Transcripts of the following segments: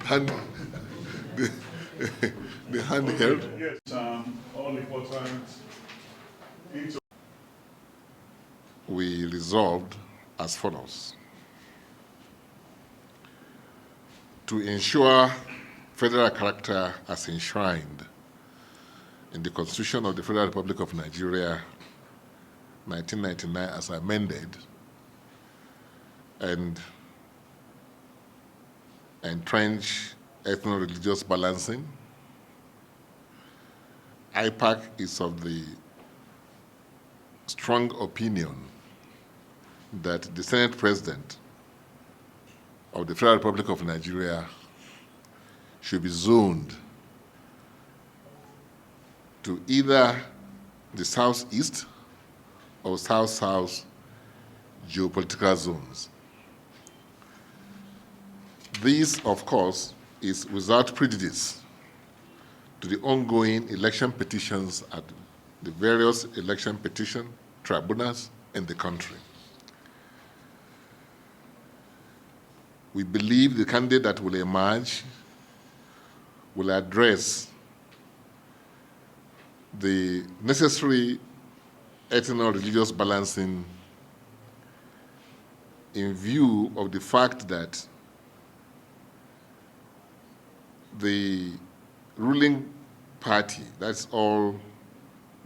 hand, the, the handheld. Yes, all important. We resolved as follows: to ensure federal character as enshrined in the Constitution of the Federal Republic of Nigeria, 1999, as amended, and entrench ethno-religious balancing. IPAC is of the strong opinion that the Senate President of the Federal Republic of Nigeria should be zoned to either the southeast or south-south geopolitical zones. This, of course, is without prejudice to the ongoing election petitions at the various election petition tribunals in the country. We believe the candidate that will emerge will address the necessary ethno-religious balancing in view of the fact that the ruling party, that's All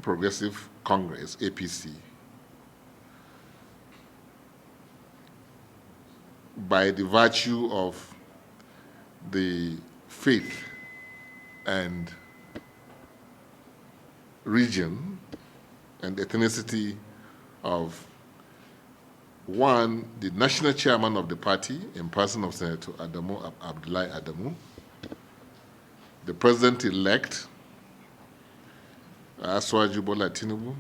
Progressive Congress, APC, by the virtue of the faith and region and ethnicity of one, the national chairman of the party, in person of Senator Adamu Abdullahi Adamu, the president-elect, Aswaju Bola Tinubu,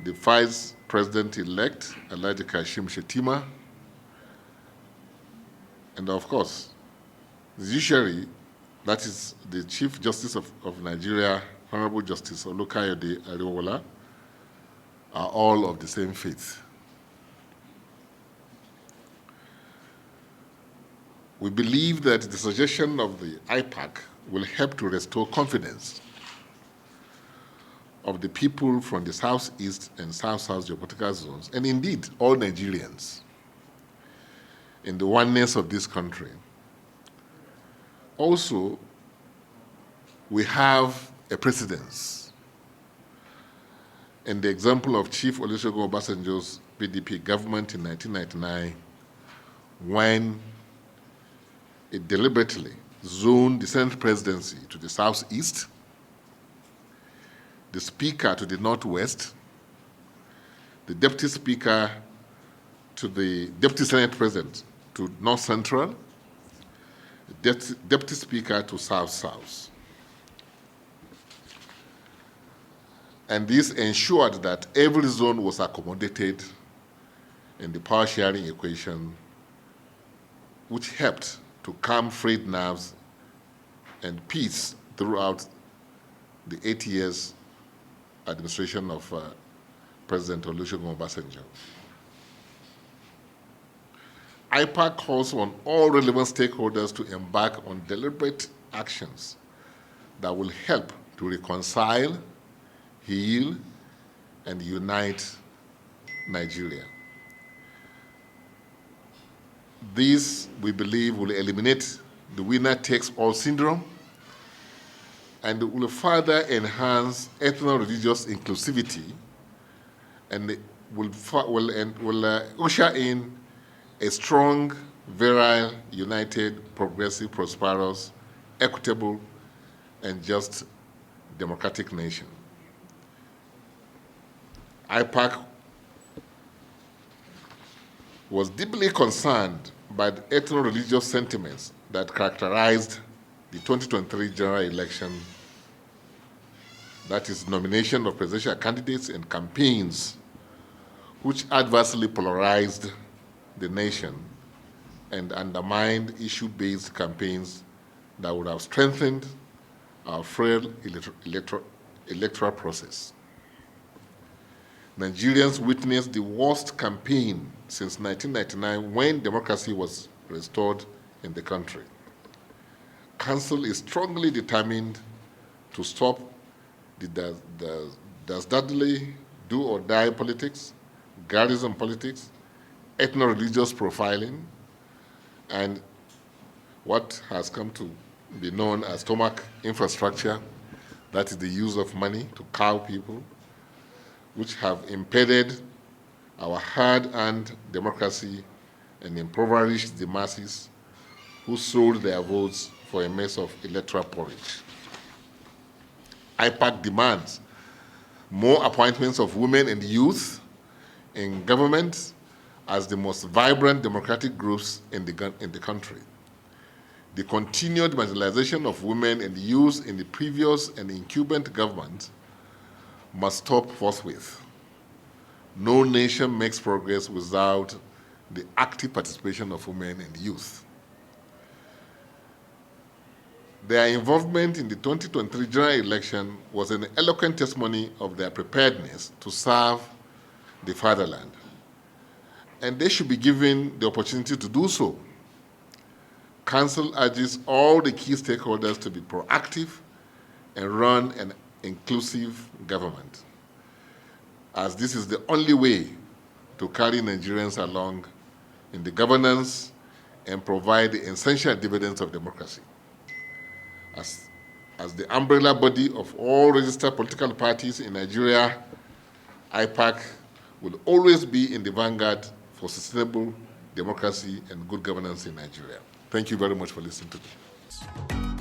the vice president-elect, Alhaji Kashim Shettima, and of course, the judiciary, that is the Chief Justice of Nigeria, Honorable Justice Olukayode Ariwola, are all of the same faith. We believe that the suggestion of the IPAC will help to restore confidence of the people from the southeast and south-south geopolitical zones, and indeed all Nigerians, in the oneness of this country. Also, we have a precedence in the example of Chief Olusegun Obasanjo's PDP government in 1999, when it deliberately zoned the Senate presidency to the southeast, the Speaker to the northwest, the Deputy Speaker to the Deputy Senate President to north central, the Deputy Speaker to south-south. And this ensured that every zone was accommodated in the power sharing equation, which helped to calm frayed nerves and peace throughout the 8 years administration of President Olusegun Obasanjo. IPAC calls on all relevant stakeholders to embark on deliberate actions that will help to reconcile, heal, and unite Nigeria. This, we believe, will eliminate the winner-takes-all syndrome and will further enhance ethno-religious inclusivity and will usher in a strong, virile, united, progressive, prosperous, equitable, and just democratic nation. IPAC was deeply concerned by the ethno-religious sentiments that characterized the 2023 general election, that is, nomination of presidential candidates and campaigns, which adversely polarized the nation and undermined issue-based campaigns that would have strengthened our frail electoral process. Nigerians witnessed the worst campaign since 1999, when democracy was restored in the country. Council is strongly determined to stop the dastardly do-or-die politics, garrison politics, ethno-religious profiling, and what has come to be known as stomach infrastructure, that is the use of money to cow people, which have impeded our hard-earned democracy and impoverished the masses who sold their votes for a mess of electoral porridge. IPAC demands more appointments of women and youth in government as the most vibrant democratic groups in the country. The continued marginalization of women and youth in the previous and incumbent government must stop forthwith. No nation makes progress without the active participation of women and youth. Their involvement in the 2023 general election was an eloquent testimony of their preparedness to serve the fatherland, and they should be given the opportunity to do so. Council urges all the key stakeholders to be proactive and run an inclusive government, as this is the only way to carry Nigerians along in the governance and provide the essential dividends of democracy. As the umbrella body of all registered political parties in Nigeria, IPAC will always be in the vanguard for sustainable democracy and good governance in Nigeria. Thank you very much for listening to me.